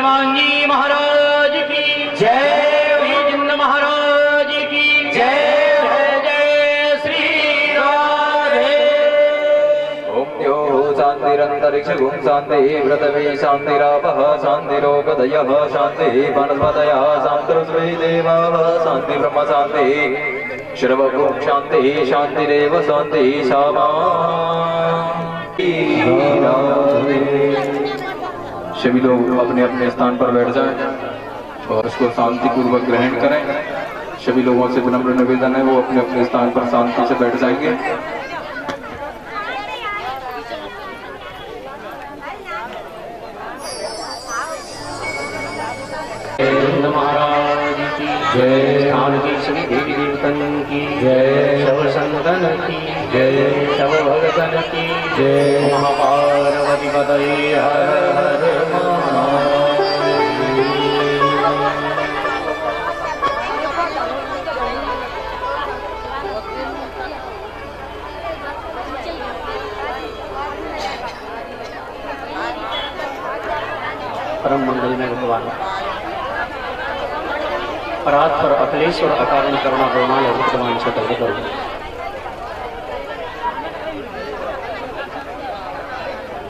हनुमान जी महाराज की जय, जिंद महाराज की जय। जय जय श्री राधे। ओम द्यो शांतिरंतरिक्ष गुं शांति पृथ्वी शांतिरापः शांतिरोगदयः शांति वनस्पतयः शांतिरुष्वे देवाः शांति ब्रह्म शांति सर्वभूं शांति शांतिरेव शांति सामा। सभी लोग अपने अपने स्थान पर बैठ जाएं और उसको शांति पूर्वक ग्रहण करें। सभी लोगों से विनम्र निवेदन है वो अपने अपने स्थान पर शांति से बैठ जाएंगे। महाराज की जय, शांति सभी देवी देवतन की जय, सब संतन की जय, सब भगतन की जय। महापार्वती पतये हर हर महादेव। परम मंगल में भगवान परात पर अखिलेश्वर अकारण करुणा प्रणा भगवान से दर्द करो।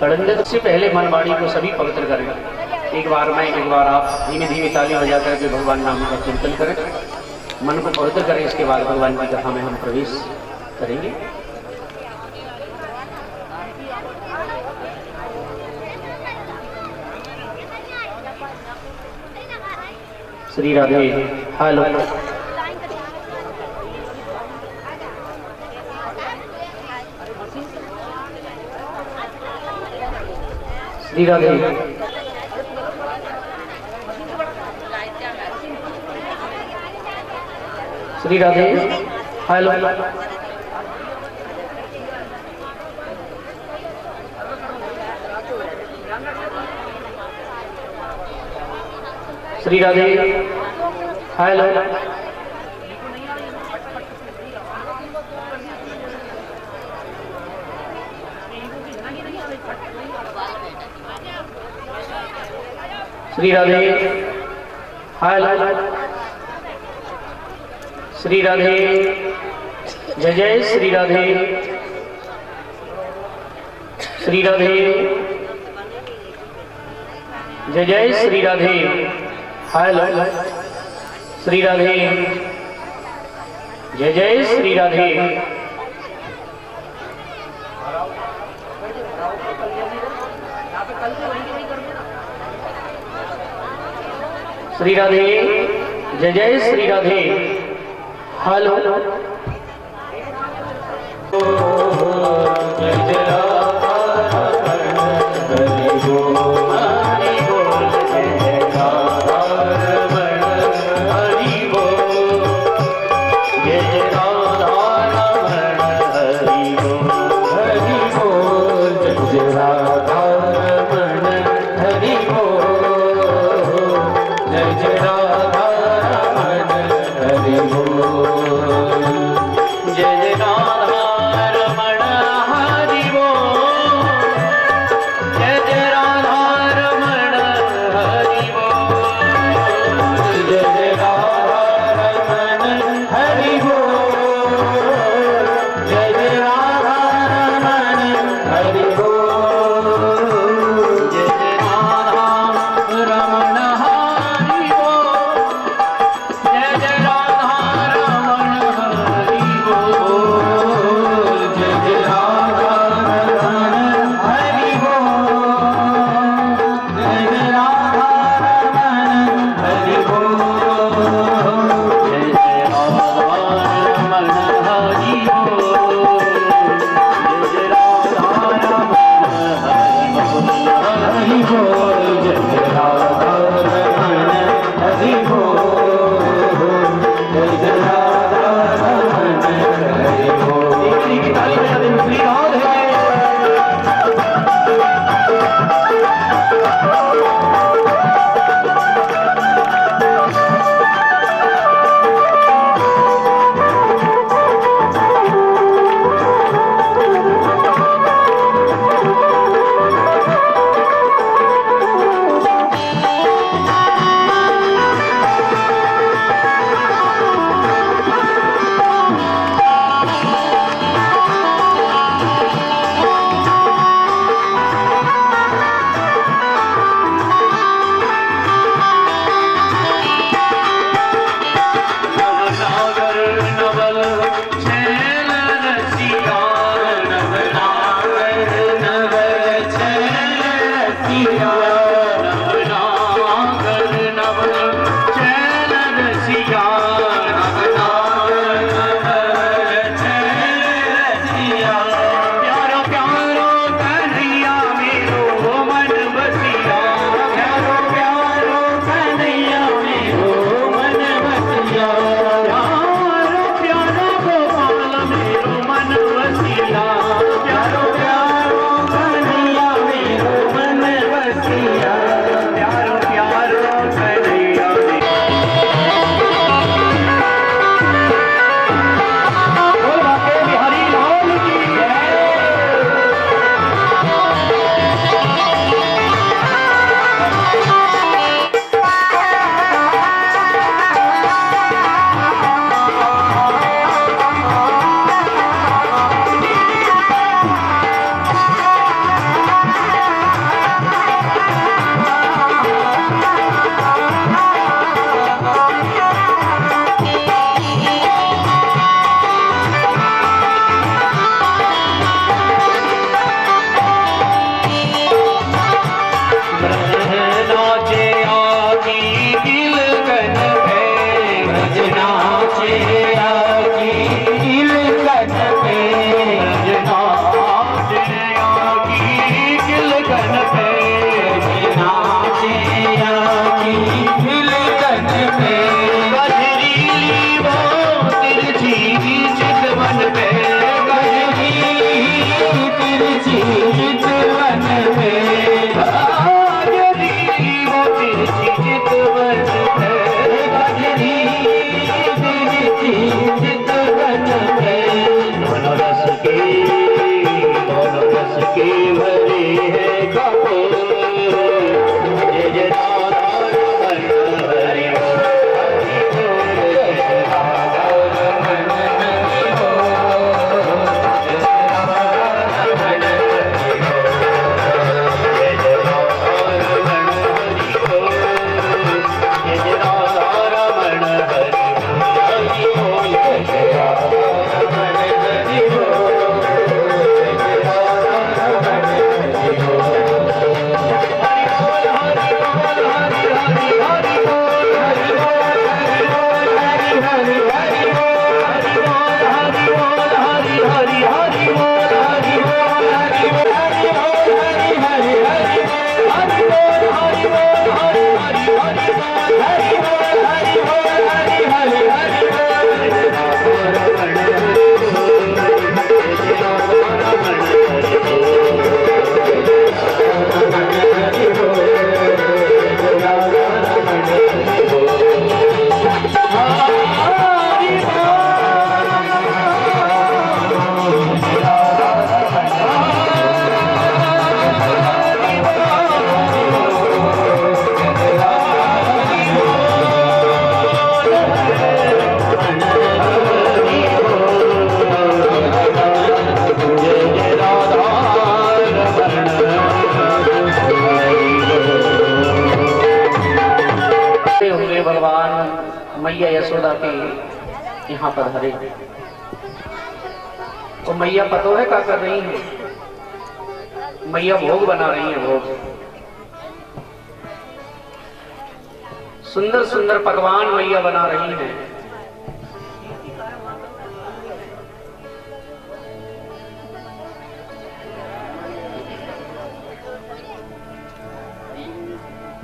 तड़ंदे से पहले मनवाड़ी को सभी पवित्र करें। एक बार मैं एक बार आप धीमे धीमे ताली बजा करके भगवान नाम का चिंतन करें, मन को पवित्र करें। इसके बाद भगवान की कथा में हम प्रवेश करेंगे। Shri Radhe. Hello Shri Radhe. Shri Radhe. Hello Shri Radhe. Hello Shri Radhe. Hello Shri Radhe. जय जय श्री राधे। श्री राधे। जय जय श्री राधे। हेलो श्री राधे। जय जय श्री राधे। श्री राधे। जय जय श्री राधे। हेलो जय जय रसिया नवनागर नव चैन रसिया नवनागर चैन रसिया प्यारो प्यारो कन्हैया मेरो मन बसिया प्यारो प्यारो कन्हैया मेरो मन बसिया प्यारो प्यारो गोपाल मेरो मन बसिया प्यारो प्यारो कन्हैया मेरो मन बसिया प्यारो प्यारो कन्हैया बोल बाके बिहारी लाल की जय। नाचे आकी गिलगन पे ब्रज नाचे आकी गिलगन पे ब्रज नाचे आकी गिलगन पे ब्रज नाचे आकी गिलगन पे गजरीली वो तिरछी चितवन पे गजरीली तिरछी चितवन पे भगवान मैया यशोदा के यहाँ पर हरे तो मैया पतो है क्या कर रही है? मैया भोग बना रही है। भोग सुंदर सुंदर पकवान मैया बना रही है।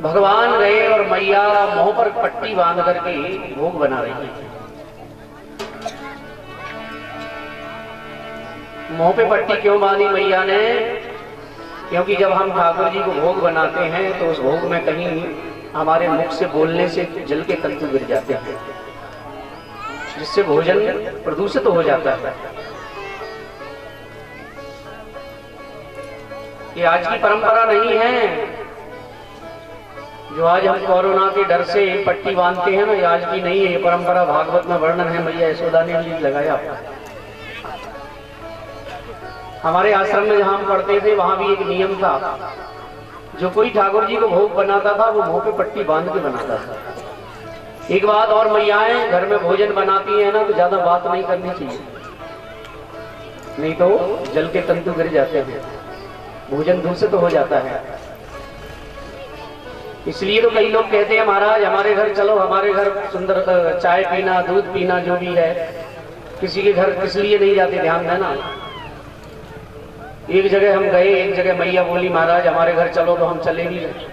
भगवान गए और मैया मुंह पर पट्टी बांध करके भोग बना रही है। मुंह पे पट्टी क्यों बांधी मैया ने? क्योंकि जब हम ठाकुर जी को भोग बनाते हैं तो उस भोग में कहीं हमारे मुख से बोलने से जल के तंतु गिर जाते हैं, जिससे भोजन प्रदूषित हो जाता है। ये आज की परंपरा नहीं है। जो आज हम कोरोना के डर से पट्टी बांधते हैं ना, ये आज की नहीं है। ये परंपरा भागवत में वर्णन है, मैया यशोदा ने भी लगाया। हमारे आश्रम में जहां हम पढ़ते थे वहां भी एक नियम था, जो कोई ठाकुर जी को भोग बनाता था वो मुंह पे पट्टी बांध के बनाता था। एक बात और, मैयाएं घर में भोजन बनाती है ना तो ज्यादा बात नहीं करनी चाहिए, नहीं तो जल के तंतु गिर जाते हैं, भोजन दूषित हो जाता है। इसलिए तो कई लोग कहते हैं महाराज हमारे घर चलो, हमारे घर सुंदर चाय पीना, दूध पीना, जो भी है। किसी के घर किस लिए नहीं जाते, ध्यान देना। एक जगह हम गए, एक जगह मैया बोली महाराज हमारे घर चलो, तो हम चले भी गए।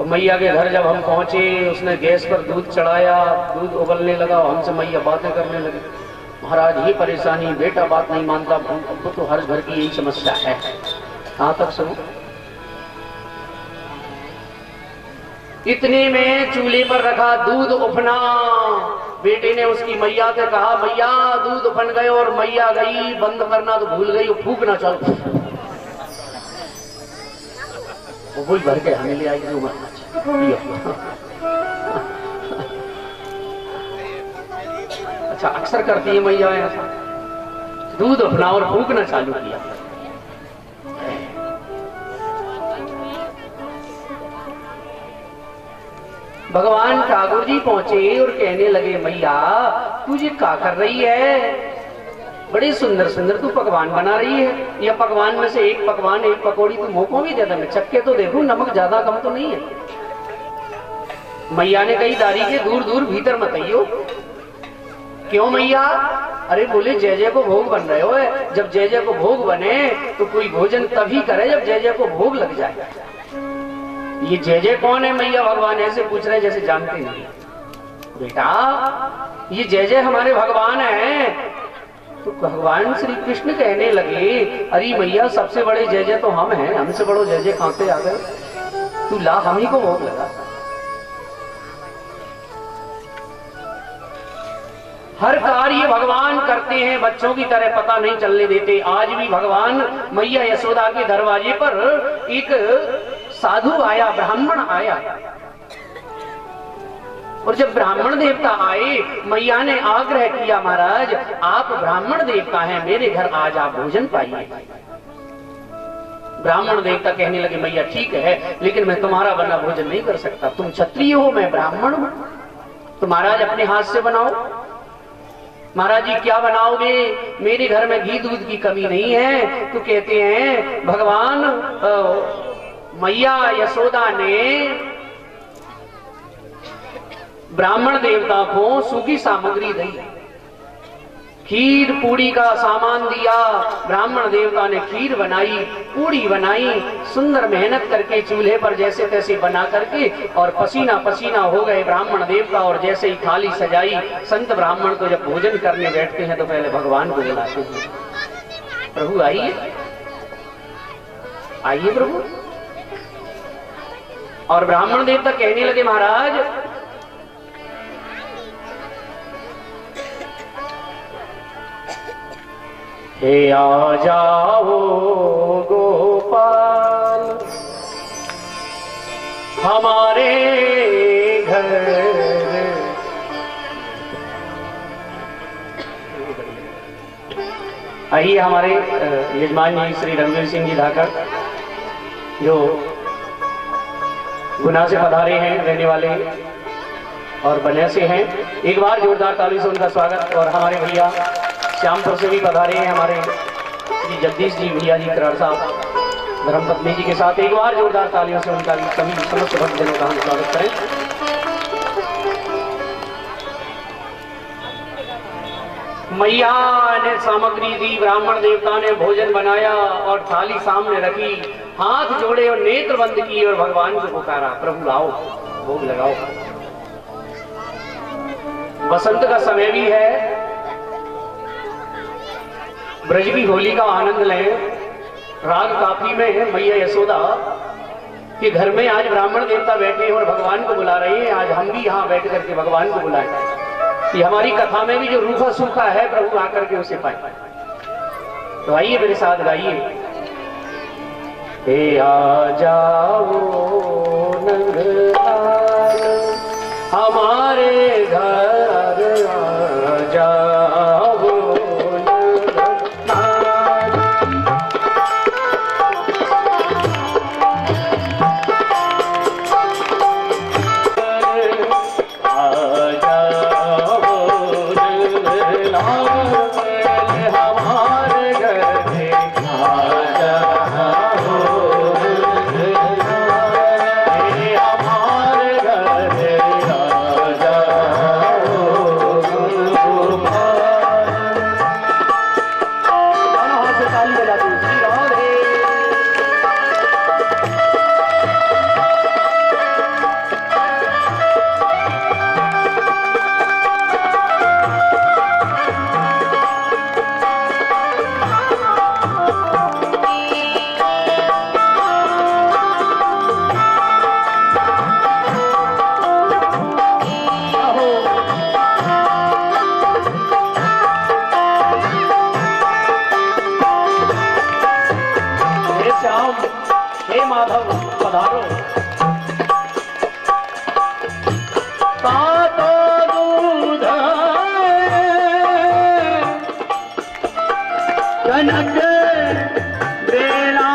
और मैया के घर जब हम पहुंचे, उसने गैस पर दूध चढ़ाया, दूध उबलने लगा, हमसे मैया बातें करने लगी। महाराज ये परेशानी, बेटा बात नहीं मानता, हमको तो हर घर की यही समस्या है। कहां तक सुनो। इतने में चूल्हे पर रखा दूध उफना। बेटे ने उसकी मैया से कहा मैया दूध उफन गए, और मैया गई बंद करना तो भूल गई, फूकना चल। वो वही भर के हमें ले आई। अच्छा, अक्सर करती है मैया ऐसा, दूध उफना और फूकना चालू किया। भगवान ठाकुर जी पहुंचे और कहने लगे मैया तू ये क्या कर रही है, बड़े सुंदर सुंदर तू पकवान बना रही है। यह पकवान में से एक पकवान, एक पकौड़ी तू मोको भी दे दे, मैं चक्के तो देखूं नमक ज्यादा कम तो नहीं है। मैया ने कही दारी के दूर दूर भीतर मत आइयो। क्यों मैया? अरे बोले जय जय को भोग बन रहे हो, जब जय जय को भोग बने तो कोई भोजन तभी करे जब जय जय को भोग लग जाए। ये जय जय कौन है मैया? भगवान ऐसे पूछ रहे जैसे जानते नहीं। बेटा ये जय जय हमारे भगवान हैं। तो भगवान श्री कृष्ण कहने लगे अरे मैया सबसे बड़े जय जय तो हम हैं, हमसे बड़ो जय जय कहां से आ गए, तू ला हम ही को भोग लगा। हर कार्य भगवान करते हैं, बच्चों की तरह पता नहीं चलने देते। आज भी भगवान मैया यशोदा के दरवाजे पर एक साधु आया, ब्राह्मण आया, और जब ब्राह्मण देवता आए मैया ने आग्रह किया महाराज आप ब्राह्मण देवता हैं, मेरे घर आज आप भोजन पाइए। ब्राह्मण देवता कहने लगे मैया ठीक है, लेकिन मैं तुम्हारा बना भोजन नहीं कर सकता, तुम क्षत्रिय हो मैं ब्राह्मण हूं, तो महाराज अपने हाथ से बनाओ। महाराज जी क्या बनाओगे? मेरे घर में घी दूध की कमी नहीं है। तो कहते हैं भगवान मैया यशोदा ने ब्राह्मण देवता को सूखी सामग्री दी, खीर पूड़ी का सामान दिया। ब्राह्मण देवता ने खीर बनाई, पूड़ी बनाई, सुंदर मेहनत करके चूल्हे पर जैसे तैसे बना करके, और पसीना पसीना हो गए ब्राह्मण देवता। और जैसे ही थाली सजाई, संत ब्राह्मण तो जब भोजन करने बैठते हैं तो पहले भगवान को बुलाते हैं, प्रभु आइए आइए प्रभु। और ब्राह्मण देवता कहने लगे महाराज हे आ जाओ गोपाल हमारे घर। आइए हमारे यजमान जी श्री रणवीर सिंह जी धाकर जो गुना से पधारे हैं, रहने वाले और बने से हैं, एक बार जोरदार ताली से उनका स्वागत। और हमारे भैया श्यामपुर से भी पधारे हैं हमारे श्री जगदीश जी भैया जी कराड़ साहब धर्मपत्नी जी के साथ, एक बार जोरदार तालियों से उनका सभी समस्त भक्तजनों का हम स्वागत करें। मैया ने सामग्री दी, ब्राह्मण देवता ने भोजन बनाया और थाली सामने रखी, हाथ जोड़े और नेत्र बंद किए और भगवान को पुकारा प्रभु लाओ भोग लगाओ। बसंत का समय भी है, ब्रज की होली का आनंद लें। राग काफी में है मैया यशोदा के घर में आज ब्राह्मण देवता बैठे और भगवान को बुला रहे हैं। आज हम भी यहाँ बैठ करके भगवान को बुलाएं कि हमारी कथा में भी जो रूखा सूखा है प्रभु आकर के उसे पाए। तो आइए मेरे साथ गाइए, हे आ जाओ नंदलाल हमारे घर आ जाओ। पधारो। तातो दूध कनक बेला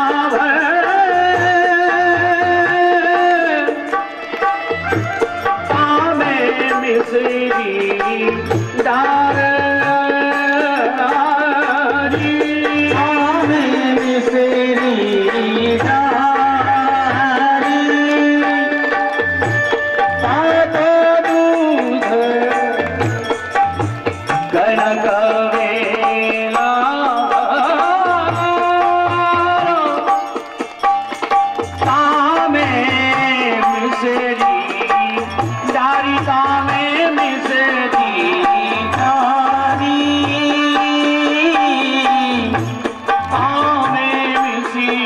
तामे मिसरी डारी तामे मिसरी डारी तातो दूध कनक बेला तामे मिसरी डारी तामे मिसरी डारी तामे मिसरी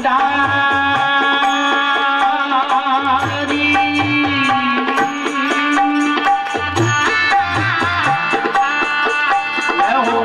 डारी मैं हूँ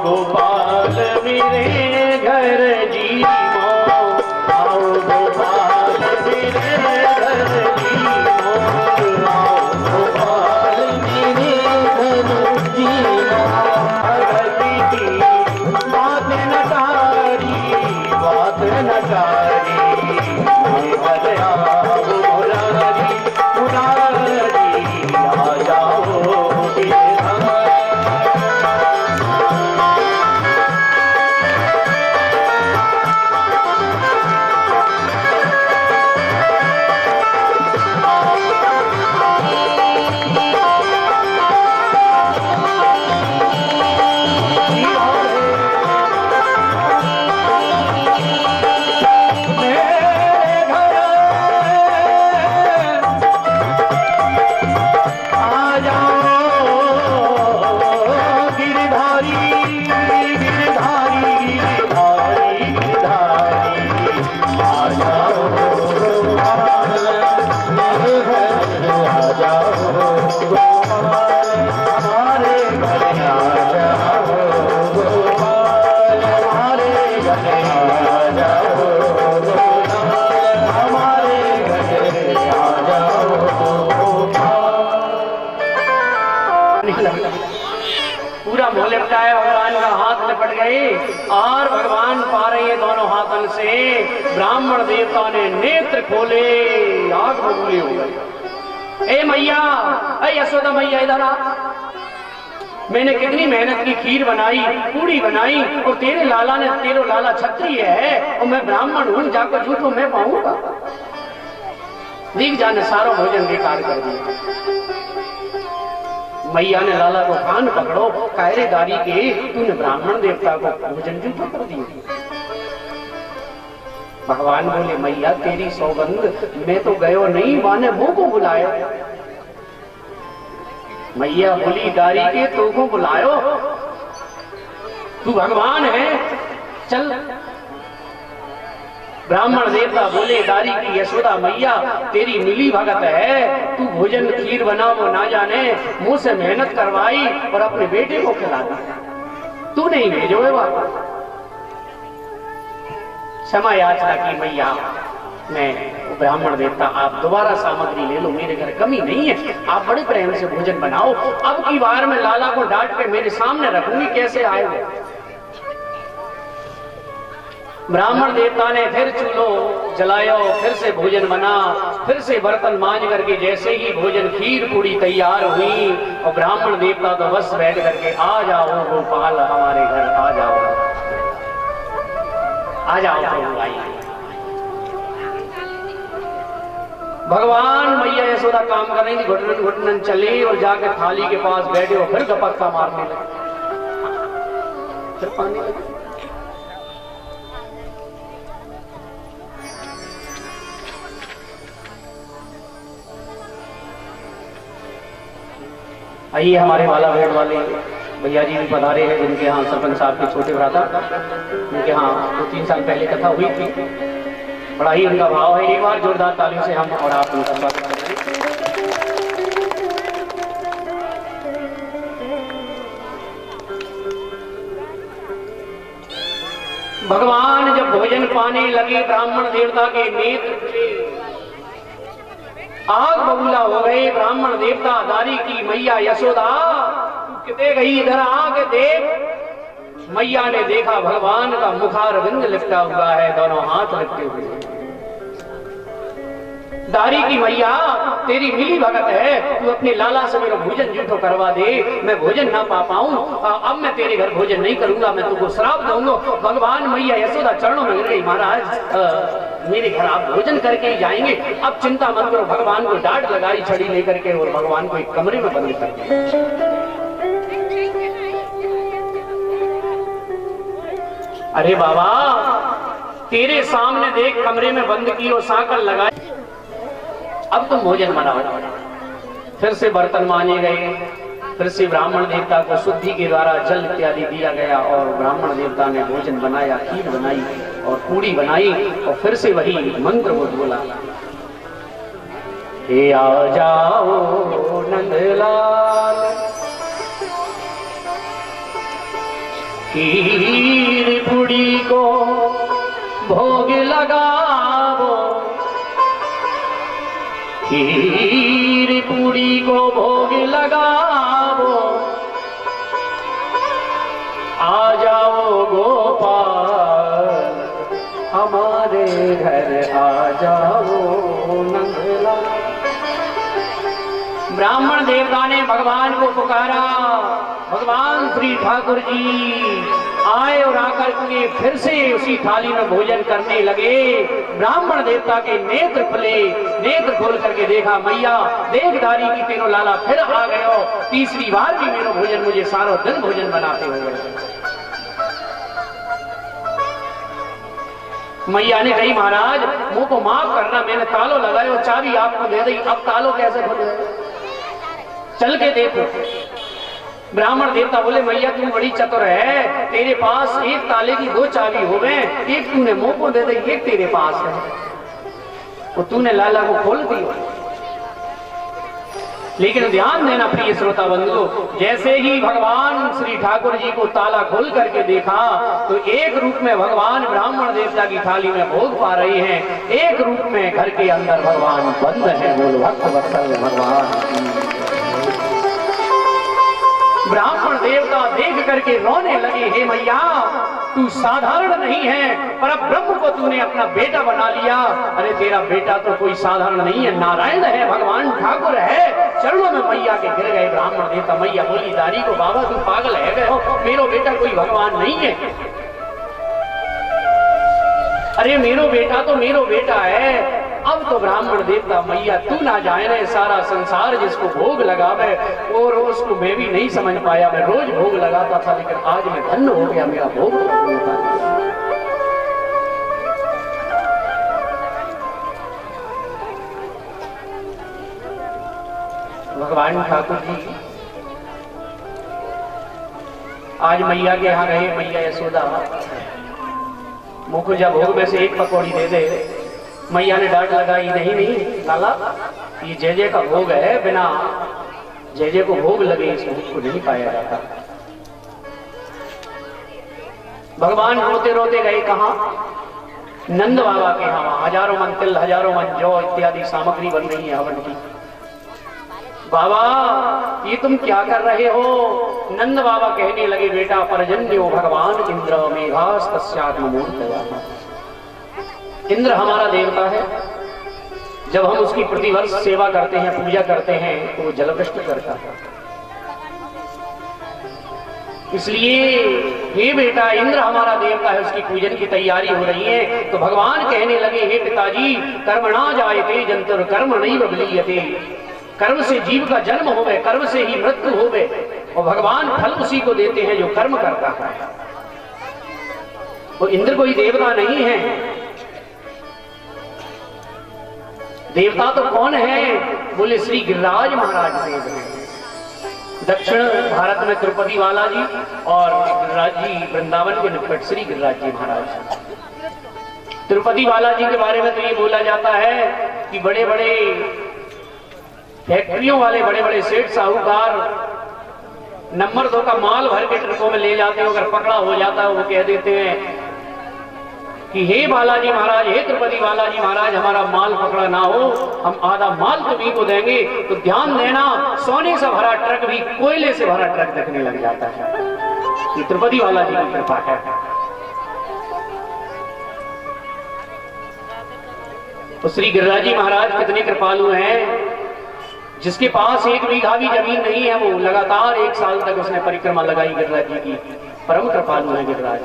गोपाल मेरे घर जी आओ गोपाल मेरे घर जी आओ गोपाल मेरे घर जी भगती की बात नटारी मुरारी मुरारी आ जाओ पूरा मोले बताया भगवान का हाथ लिपट गए और भगवान पा रहे दोनों हाथन से ब्राह्मण देवता ने नेत्र खोले आग बबूले हो गए। ए मैया, ए यशोदा मैया इधर आ। मैंने कितनी मेहनत की खीर बनाई, पूड़ी बनाई और तेरे लाला क्षत्रिय है और मैं ब्राह्मण हूं, जाकर झूठो मैं पाऊंगा। दिख जाने सारा भोजन बेकार कर दिया। मैया ने लाला को कान पकड़ो, कायरेदारी के तूने ब्राह्मण देवता को भोजन झूठो कर दिया। भगवान बोले मैया तेरी सौगंध, मैं तो गयो नहीं, माने मुंह को बुलाया। मैया बोली दारी के तो को बुलायो, तू भगवान है, चल। ब्राह्मण देवता बोले दारी की यशोदा मैया तेरी मिली भगत है, तू भोजन खीर बना वो ना जाने, मुंह से मेहनत करवाई और अपने बेटे को खिला दी, तू नहीं भेजो है वापस। क्षमा याचना की मैया, मैं ब्राह्मण देवता आप दोबारा सामग्री ले लो, मेरे घर कमी नहीं है, आप बड़े प्रेम से भोजन बनाओ। अब की बार मैं लाला को डांट के मेरे सामने रखूंगी, कैसे आए वो। ब्राह्मण देवता ने फिर चूल्हो जलायो, फिर से भोजन बना, फिर से बर्तन मांज करके जैसे ही भोजन खीर पूरी तैयार हुई और ब्राह्मण देवता तो बस बैठ करके आ जाओ गोपाल हमारे घर, आ जाओ आ जाओ प्रभु आइए। भगवान मैया यशोदा काम कर रही थी, घुटनन घुटनन चले और जाकर थाली के पास बैठे और फिर गपक्का मारने लगे, फिर पानी लगे। आइए हमारे बालाघाट वाले भैया जी भी पधारे हैं, जिनके यहाँ सरपंच साहब के छोटे भ्राता, उनके यहाँ 2-3 साल पहले कथा हुई थी। बड़ा ही उनका भाव है। एक बार जोरदार तालियों से हम और आप उनका स्वागत करते हैं। भगवान जब भोजन पाने लगे, ब्राह्मण देवता के नेत्र आग बबूला हो गए। ब्राह्मण देवता दारी की मैया यशोदा कितने गई, इधर आके देख। मैया ने देखा भगवान का मुखारविंद लिपटा हुआ है, दोनों हाथ लिपटे हुए। दारी की मैया तेरी मिली भगत है, तू अपने लाला से मेरा भोजन जूठो करवा दे, मैं भोजन ना पा पाऊं, अब मैं तेरे घर भोजन नहीं करूंगा, मैं तुमको श्राप दूंगा। भगवान मैया यशोदा चरणों में गिर गई, महाराज मेरे घर आप भोजन करके ही जाएंगे, अब चिंता मत करो। भगवान को डांट लगाई छड़ी लेकर के और भगवान को एक कमरे में बंद कर दिया। अरे बाबा तेरे सामने देख, कमरे में बंद की और सांकल लगाई, अब तुम भोजन बनाओ। फिर से बर्तन मांजे गए, फिर से ब्राह्मण देवता को शुद्धि के द्वारा जल इत्यादि दिया गया और ब्राह्मण देवता ने भोजन बनाया, खीर बनाई और पूड़ी बनाई और फिर से वही मंत्र को बोला, हे आ जाओ नंदलाल, खीर पूड़ी को भोग लगाओ, खीर पूड़ी को भोग लगाओ, आ जाओ गोपाल हमारे घर, आ जाओ नंदलाल। ब्राह्मण देवता ने भगवान को पुकारा, भगवान श्री ठाकुर जी आए और आकर के फिर से उसी थाली में भोजन करने लगे। ब्राह्मण देवता के नेत्र खुले, नेत्र खोल करके देखा, मैया देखदारी की तेरो लाला फिर आ गयो, तीसरी बार भी मेरो भोजन मुझे सारो दिन भोजन बनाते हुए। मैया ने कही, महाराज मुझ को माफ करना, मैंने तालो लगाया, चाबी आपको दे दी, अब तालो कैसे खुले, चल के देखो। ब्राह्मण देवता बोले, मैया तू बड़ी चतुर है, तेरे पास एक ताले की 2 चाबी हो गए, एक तूने मुंह को दे दी, एक तेरे पास है, वो तूने लाला को खोल दी। लेकिन ध्यान देना प्रिय श्रोता बंधु, जैसे ही भगवान श्री ठाकुर जी को ताला खोल करके देखा तो एक रूप में भगवान ब्राह्मण देवता की थाली में भोग पा रहे हैं, एक रूप में घर के अंदर भगवान बंद है। बोल भक्त वत्सल भगवान। ब्राह्मण देवता देख करके रोने लगे, हे मैया तू साधारण नहीं है, पर ब्रह्म को तूने अपना बेटा बना लिया। अरे तेरा बेटा तो कोई साधारण नहीं है, नारायण है, भगवान ठाकुर है। चरणों में मैया के गिर गए ब्राह्मण देवता। मैया बोली, दारी को बाबा तू पागल है गए हो, मेरो बेटा कोई भगवान नहीं है। अरे मेरो बेटा तो मेरो बेटा है। अब तो ब्राह्मण देवता, मैया तू ना जाए रहे, सारा संसार जिसको भोग लगावे वो रोज को मैं भी não समझ पाया, मैं रोज भोग लगाता था, लेकिन आज मैं धन्य हो गया, मेरा भोग होता। भगवान ठाकुर जी आज मैया के यहाँ रहे। मैया यशोदा मुकुजा भोग में से एक पकौड़ी दे दे। मैया ने डांट लगाई, नहीं लाला ये जय का भोग है, बिना जय को भोग लगे इस भोग को नहीं पाया जाता। भगवान रोते रोते गए कहा? नंद बाबा के यहाँ। हजारों मन तिल, हजारों मन जौ इत्यादि सामग्री बन रही है हवन की। बाबा ये तुम क्या कर रहे हो? नंद बाबा कहने लगे, बेटा परजन्यो भगवान इंद्र मेघास्तस्यात्ममूर्तया। इंद्र हमारा देवता है, जब हम उसकी प्रतिवर्ष सेवा करते हैं, पूजा करते हैं, तो वो जलवृष्टि करता है। इसलिए हे बेटा, इंद्र हमारा देवता है, उसकी पूजन की तैयारी हो रही है। तो भगवान कहने लगे, हे पिताजी, कर्मणा जायते जंतुर कर्म नैव बलीयते। कर्म से जीव का जन्म होवे, कर्म से ही मृत्यु होवे, और भगवान फल उसी को देते हैं जो कर्म करता है। वो इंद्र कोई देवता नहीं है। देवता तो कौन है? बोले श्री गिरिराज महाराज देव हैं। दक्षिण भारत में तिरुपति वाला जी और गिरिराज जी वृंदावन के निकट श्री गिरिराज जी महाराज। तिरुपति वाला जी के बारे में तो ये बोला जाता है कि बड़े बड़े फैक्ट्रियों वाले, बड़े बड़े सेठ साहूकार नंबर 2 का माल भर के ट्रकों में ले जाते हैं। अगर पकड़ा हो जाता है, वो कह देते हैं कि हे बालाजी महाराज, हे तिरुपति बालाजी महाराज, हमारा माल पकड़ा ना हो, हम आधा माल तुम्हीं को देंगे। तो ध्यान देना, सोने से भरा ट्रक भी कोयले से भरा ट्रक देखने लग जाता है। ये तिरुपति बालाजी की कृपा है। तो श्री गिरिराजी महाराज कितने कृपालु हैं। जिसके पास 1 बीघा भी जमीन नहीं है, वो लगातार 1 साल तक उसने परिक्रमा लगाई गिरिराज जी की। परम कृपालु है गिरिराज।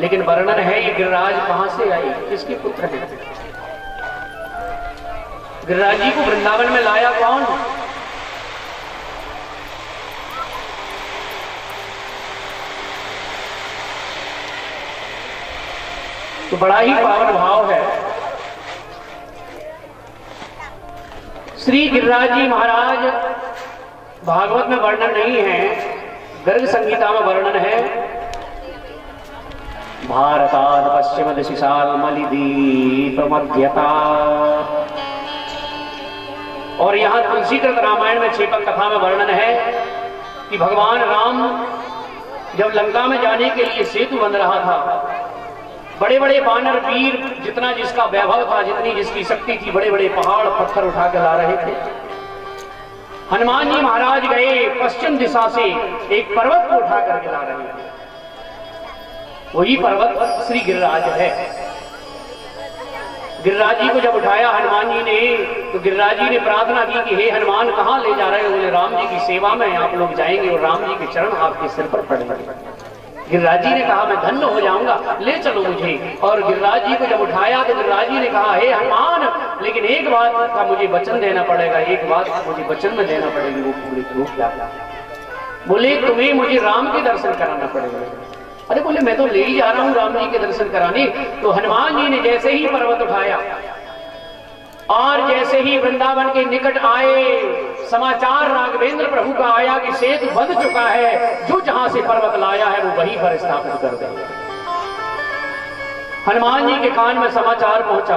लेकिन वर्णन है, ये गिरिराज कहां से आए, किसके पुत्र हैं? गिरिराज जी को वृंदावन में लाया कौन? तो बड़ा ही पावन भाव है। श्री गिरिराज जी महाराज भागवत में वर्णन नहीं है, गर्ग संगीता में वर्णन है। भारताद पश्चिम दिशाल मलिदीप मध्यता। और यहां तुलसीकृत रामायण में 6 कथा में वर्णन है कि भगवान राम जब लंका में जाने के लिए सेतु बन रहा था, बड़े बड़े वानर वीर, जितना जिसका वैभव था, जितनी जिसकी शक्ति थी, बड़े बड़े पहाड़ पत्थर उठा के ला रहे थे। हनुमान जी महाराज गए पश्चिम दिशा से, एक पर्वत को उठा करके ला रहे थे। वही पर्वत श्री गिरिराज है। गिरिराज जी को जब उठाया हनुमान जी ने, तो गिरिराज जी ने प्रार्थना की कि हे हनुमान, कहां ले जा रहे हो? बोले राम जी की सेवा में आप लोग जाएंगे और राम जी के चरण आपके सिर पर पड़ेंगे। गिरिराज जी ने कहा, मैं धन्य हो जाऊंगा, ले चलो मुझे। और गिरिराज जी को जब उठाया तो गिरिराज जी ने कहा, हे हनुमान, लेकिन एक बात का मुझे वचन देना पड़ेगा, एक बात मुझे वचन में देना पड़ेगी। वो पूरी क्यों? क्या? बोले तुम्हें मुझे राम के दर्शन कराना पड़ेगा। अरे बोले मैं तो ले ही जा रहा हूं राम जी के दर्शन कराने। तो हनुमान जी ने जैसे ही पर्वत उठाया और जैसे ही वृंदावन के निकट आए, समाचार राघवेंद्र प्रभु का आया कि सेतु बंध चुका है, जो जहां से पर्वत लाया है वो वहीं पर स्थापित कर देंगे। हनुमान जी के कान में समाचार पहुंचा।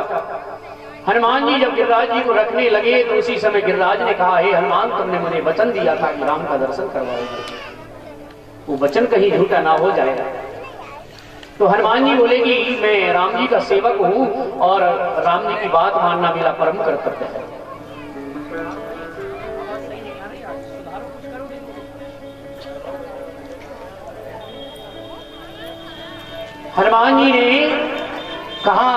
हनुमान जी जब गिरिराज जी को रखने लगे तो उसी समय गिरिराज ने कहा, हे हनुमान, तुमने मुझे वचन दिया था कि राम का दर्शन करवाओगे, वो वचन कहीं झूठा ना हो जाएगा। तो हनुमान जी बोले कि मैं राम जी का सेवक हूं और राम जी की बात मानना मेरा परम कर्तव्य है। हनुमान जी ने कहा,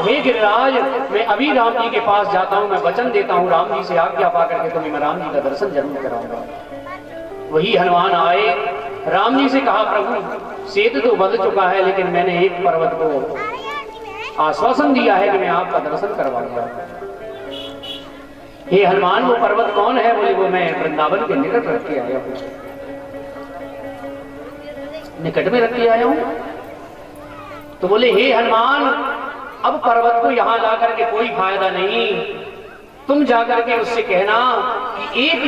हे गिरिराज, मैं अभी राम जी के पास जाता हूं, मैं वचन देता हूं, राम जी से आज्ञा पा करके तुम्हें मैं राम जी का दर्शन जरूर कराऊंगा। वही हनुमान आए, राम जी से कहा, प्रभु सेतु तो बंध चुका है, लेकिन मैंने एक पर्वत को आश्वासन दिया है कि मैं आपका दर्शन करवाऊंगा। हे हनुमान, वो पर्वत कौन है? बोले वो मैं वृंदावन के निकट रख के आया हूं, निकट में रख के आया हूं। तो बोले, हे हनुमान, अब पर्वत को यहां ला करके कोई फायदा नहीं, तुम जाकर के उससे कहना कि एक